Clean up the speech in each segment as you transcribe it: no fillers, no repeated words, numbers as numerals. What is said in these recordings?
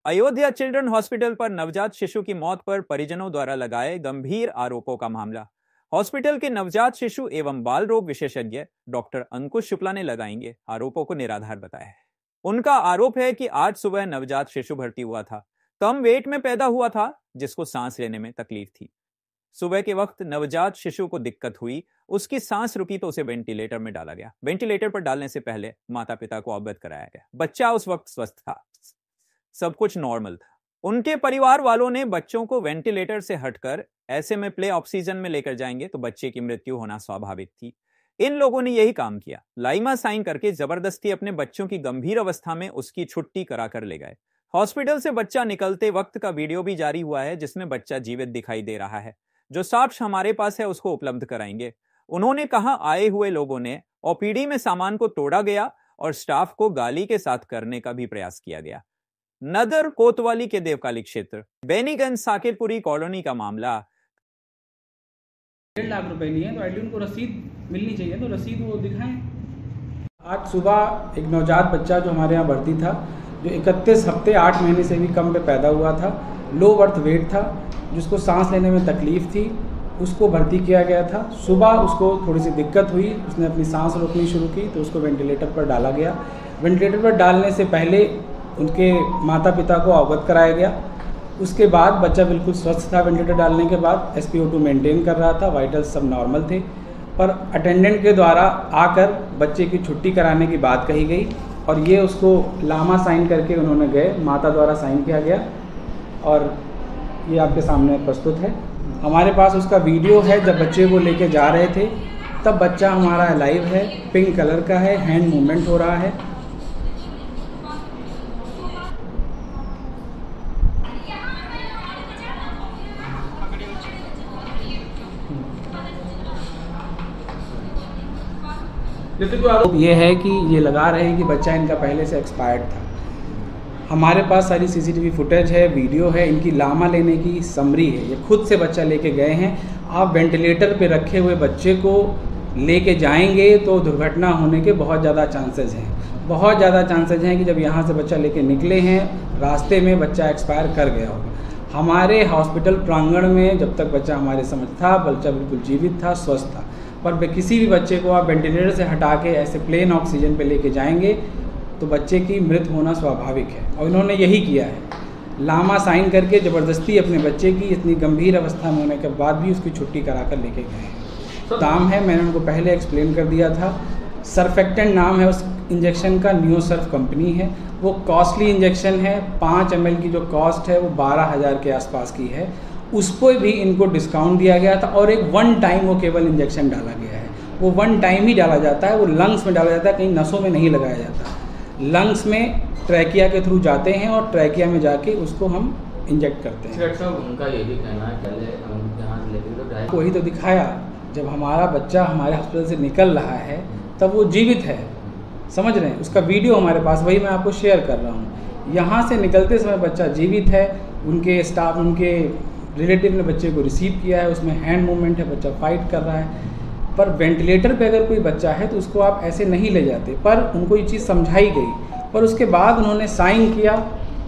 Ayodhya children hospital पर नवजात शिशु की मौत पर परिजनों द्वारा लगाए गंभीर आरोपों का मामला। हॉस्पिटल के नवजात शिशु एवं बाल रोग विशेषज्ञ डॉक्टर अंकुश शुक्ला ने लगाएंगे आरोपों को निराधार बताया है। उनका आरोप है कि आज सुबह नवजात शिशु भर्ती हुआ था, कम वेट में पैदा हुआ था, जिसको सांस लेने में तकलीफ थी। सुबह के वक्त नवजात शिशु को दिक्कत हुई, उसकी सांस रुकी तो उसे वेंटिलेटर में डाला गया। वेंटिलेटर पर डालने से पहले माता पिता को अवगत कराया गया। बच्चा उस वक्त स्वस्थ था, सब कुछ नॉर्मल था। उनके परिवार वालों ने बच्चों को वेंटिलेटर से हटकर ऐसे में प्ले ऑक्सीजन में लेकर जाएंगे तो बच्चे की मृत्यु होना स्वाभाविक थी। इन लोगों ने यही काम किया, लाइमा साइन करके जबरदस्ती अपने बच्चों की गंभीर अवस्था में उसकी छुट्टी कराकर ले गए। हॉस्पिटल से बच्चा निकलते वक्त का वीडियो भी जारी हुआ है, जिसमें बच्चा जीवित दिखाई दे रहा है। जो साक्ष्य हमारे पास है उसको उपलब्ध कराएंगे। उन्होंने कहा, आए हुए लोगों ने ओपीडी में सामान को तोड़ा गया और स्टाफ को गाली के साथ करने का भी प्रयास किया गया। नदर कोतवाली के देवकाली क्षेत्र बेनीगंज साकिरपुरी कॉलोनी का मामला। 1.5 लाख रुपए लिए तो आइडियल उनको रसीद मिलनी चाहिए, तो रसीद वो दिखाएं। आज सुबह एक नवजात बच्चा जो हमारे यहाँ भर्ती था, जो 31 हफ्ते 8 महीने से भी कम पे पैदा हुआ था, लो बर्थ वेट था, जिसको सांस लेने में तकलीफ थी, उसको भर्ती किया गया था। सुबह उसको थोड़ी सी दिक्कत हुई, उसने अपनी सांस रोकनी शुरू की तो उसको वेंटिलेटर पर डाला गया। वेंटिलेटर पर डालने से पहले उनके माता पिता को अवगत कराया गया। उसके बाद बच्चा बिल्कुल स्वस्थ था। वेंटिलेटर डालने के बाद SpO2 मेंटेन कर रहा था, वाइटल्स सब नॉर्मल थे। पर अटेंडेंट के द्वारा आकर बच्चे की छुट्टी कराने की बात कही गई और ये उसको लामा साइन करके उन्होंने गए, माता द्वारा साइन किया गया और ये आपके सामने प्रस्तुत है। हमारे पास उसका वीडियो है, जब बच्चे को लेके जा रहे थे तब बच्चा हमारा लाइव है, पिंक कलर का है, हैंड मूवमेंट हो रहा है। आरोप ये है कि ये लगा रहे हैं कि बच्चा इनका पहले से एक्सपायर्ड था। हमारे पास सारी CCTV फुटेज है, वीडियो है, इनकी लामा लेने की समरी है, ये खुद से बच्चा लेके गए हैं। आप वेंटिलेटर पे रखे हुए बच्चे को लेके जाएंगे तो दुर्घटना होने के बहुत ज़्यादा चांसेस हैं। बहुत ज़्यादा चांसेस हैं कि जब यहाँ से बच्चा लेके निकले हैं, रास्ते में बच्चा एक्सपायर कर गया होगा। हमारे हॉस्पिटल प्रांगण में जब तक बच्चा हमारे समझ था, बच्चा बिल्कुल जीवित था, स्वस्थ था। पर किसी भी बच्चे को आप वेंटिलेटर से हटा के ऐसे प्लेन ऑक्सीजन पे लेके जाएंगे तो बच्चे की मृत्यु होना स्वाभाविक है। और इन्होंने यही किया है, लामा साइन करके ज़बरदस्ती अपने बच्चे की इतनी गंभीर अवस्था में होने के बाद भी उसकी छुट्टी करा कर लेके गए हैं। दाम है, मैंने उनको पहले एक्सप्लेन कर दिया था। सर्फेक्टेंट नाम है उस इंजेक्शन का, नियोसर्फ कंपनी है। वो कॉस्टली इंजेक्शन है, 5 ml की जो कॉस्ट है वो 12,000 के आसपास की है। उस पर भी इनको डिस्काउंट दिया गया था और एक 1 टाइम वो केवल इंजेक्शन डाला गया है। वो 1 टाइम ही डाला जाता है, वो लंग्स में डाला जाता है, कहीं नसों में नहीं लगाया जाता। लंग्स में ट्रैकिया के थ्रू जाते हैं और ट्रैकिया में जाके उसको हम इंजेक्ट करते हैं। डॉक्टर साहब, उनका ये भी कहना है पहले वही तो दिखाया, जब हमारा बच्चा हमारे हॉस्पिटल से निकल रहा है तब वो जीवित है, समझ रहे हैं। उसका वीडियो हमारे पास, वही मैं आपको शेयर कर रहा हूँ। यहाँ से निकलते समय बच्चा जीवित है, उनके स्टाफ, उनके रिलेटिव ने बच्चे को रिसीव किया है, उसमें हैंड मूवमेंट है, बच्चा फाइट कर रहा है। पर वेंटिलेटर पे अगर कोई बच्चा है तो उसको आप ऐसे नहीं ले जाते। पर उनको ये चीज़ समझाई गई, पर उसके बाद उन्होंने साइन किया,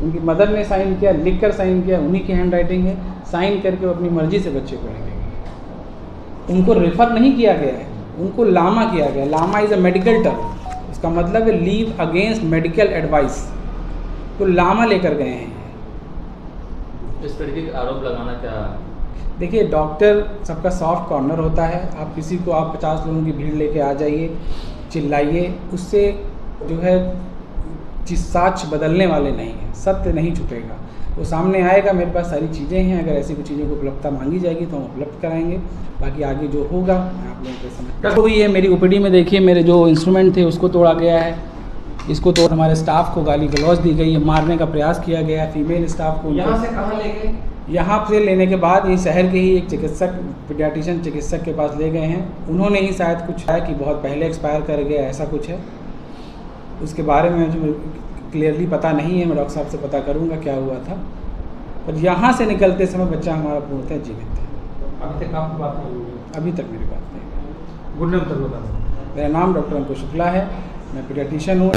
उनकी मदर ने साइन किया, लिख कर साइन किया, उन्हीं की हैंड राइटिंग है, साइन करके वो अपनी मर्जी से बच्चे को लेके गए। उनको रेफ़र नहीं किया गया है, उनको लामा किया गया। LAMA is a medical term, उसका मतलब है लीव अगेंस्ट मेडिकल एडवाइस। तो लामा लेकर गए हैं। इस तरीके के आरोप लगाना क्या? देखिए, डॉक्टर सबका सॉफ्ट कॉर्नर होता है। आप किसी को, आप 50 लोगों की भीड़ लेके आ जाइए, चिल्लाइए, उससे जो है साक्ष्य बदलने वाले नहीं हैं, सत्य नहीं छुपेगा, वो सामने आएगा। मेरे पास सारी चीज़ें हैं, अगर ऐसी कुछ चीज़ों की उपलब्धता मांगी जाएगी तो हम उपलब्ध कराएंगे। बाकी आगे जो होगा मैं आप लोगों को समझ तो हुई है। मेरी OPD में देखिए, मेरे जो इंस्ट्रूमेंट थे उसको तोड़ा गया है, इसको तो हमारे स्टाफ को गाली गलौज दी गई है, मारने का प्रयास किया गया है फीमेल स्टाफ को। यहाँ से कहाँ ले गए? यहाँ से लेने के बाद ये शहर के ही एक चिकित्सक, पीडियाट्रिशियन चिकित्सक के पास ले गए हैं। उन्होंने ही शायद कुछ है कि बहुत पहले एक्सपायर कर गया, ऐसा कुछ है। उसके बारे में मुझे क्लियरली पता नहीं है, मैं डॉक्टर साहब से पता करूँगा क्या हुआ था। पर यहाँ से निकलते समय बच्चा हमारा पूर्णतः जीवित है। अभी तक आपकी बात नहीं हुई? अभी तक मेरी बात नहीं। गुड नाम तक बता। मेरा नाम डॉक्टर अंकुश शुक्ला है, मैं पीडियाट्रिशियन हूँ।